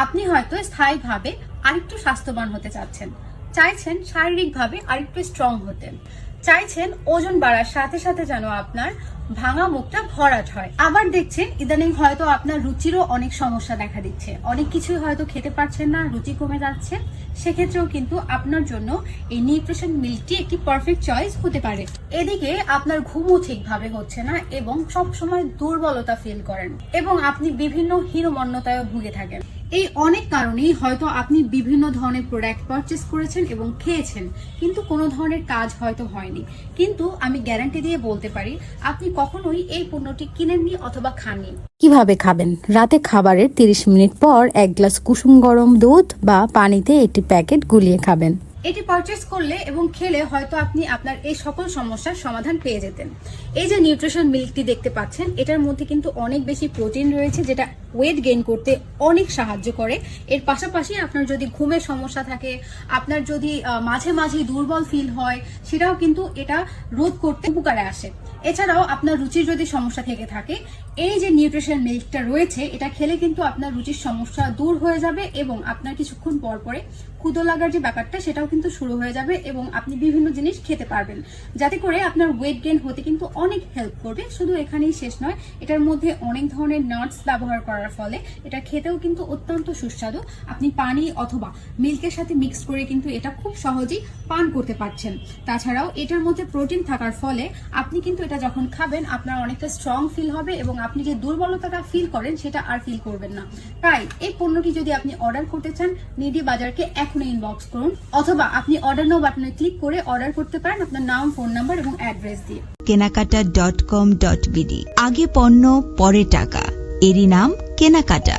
আপনি হয়তো স্থায়ীভাবে আরেকটু স্বাস্থ্যবান হতে চাচ্ছেন, চাইছেন শারীরিকভাবে আরেকটু স্ট্রং হতে, চাইছেন ওজন বাড়ার সাথে সাথে যেন আপনার ভাঙা মুখটা ভরাট হয়। আবার দেখছেন ইদানিং হয়তো আপনার রুচিরও অনেক সমস্যা দেখা দিচ্ছে, অনেক কিছুই হয়তো খেতে পারছেন না, রুচি কমে যাচ্ছে। সেক্ষেত্রেও কিন্তু আপনার জন্য এই নিউট্রিশন মিল্কটি একটি পারফেক্ট চয়েস হতে পারে। এদিকে আপনার ঘুমও ঠিকভাবে হচ্ছে না এবং সব সময় দুর্বলতা ফিল করেন এবং আপনি বিভিন্ন হীনমন্যতায় ভুগে থাকেন। এই অনেক কারণেই হয়তো আপনি বিভিন্ন ধরনের প্রোডাক্ট পারচেস করেছেন এবং খেয়েছেন, কিন্তু কোনো ধরনের কাজ হয়তো হয়নি। কিন্তু আমি গ্যারান্টি দিয়ে বলতে পারি আপনি কখনোই এই পণ্যটি কিনেননি অথবা খাননি। কিভাবে খাবেন? রাতে খাবারের 30 মিনিট পর 1 গ্লাস কুসুম গরম দুধ বা পানিতে একটি প্যাকেট গুলিয়ে খাবেন। এটি পারচেস করলে এবং খেলে হয়তো আপনি আপনার এই সকল সমস্যার সমাধান পেয়ে যেতেন। এই যে নিউট্রিশন মিল্কটি দেখতে পাচ্ছেন, এটার মধ্যে কিন্তু অনেক বেশি প্রোটিন রয়েছে, যেটা ওয়েট গেইন করতে অনেক সাহায্য করে। এর পাশাপাশি আপনার যদি ঘুমের সমস্যা থাকে, আপনার যদি মাঝে মাঝে দুর্বল ফিল হয়, সেটাও কিন্তু এটা রোধ করতে উপকারে আসে। এছাড়াও আপনার রুচির যদি সমস্যা থেকে থাকে, এই যে নিউট্রিশন মিল্কটা রয়েছে, এটা খেলে কিন্তু আপনার রুচির সমস্যা দূর হয়ে যাবে এবং আপনার কিছুক্ষণ পর পরে ক্ষুধা লাগার যে ব্যাপারটা সেটাও কিন্তু শুরু হয়ে যাবে এবং আপনি বিভিন্ন জিনিস খেতে পারবেন, যাতে করে আপনার ওয়েট গেইন হতে কিন্তু অনেক হেল্প করবে। শুধু এখানেই শেষ নয়, এটার মধ্যে অনেক ধরনের নাটস ব্যবহার করার ফলে এটা খেতেও কিন্তু অত্যন্ত সুস্বাদু। আপনি পানি অথবা মিল্কের সাথে মিক্স করে কিন্তু এটা খুব সহজেই পান করতে পারছেন। তাছাড়াও এটার মধ্যে প্রোটিন থাকার ফলে আপনি কিন্তু এটা যখন খাবেন আপনার অনেকটা স্ট্রং ফিল হবে এবং আপনি যে দুর্বলতাটা ফিল করেন সেটা আর ফিল করবেন না। তাই এই পণ্যটি যদি আপনি অর্ডার করতে চান, নিডি বাজারকে এখনই ইনবক্স করুন, অথবা আপনি অর্ডার নাও বাটনে ক্লিক করে অর্ডার করতে পারেন আপনার নাম, ফোন নাম্বার এবং অ্যাড্রেস দিয়ে। কেনাকাটা.com.bd। আগে পণ্য পরে টাকা, এরই নাম কেনাকাটা।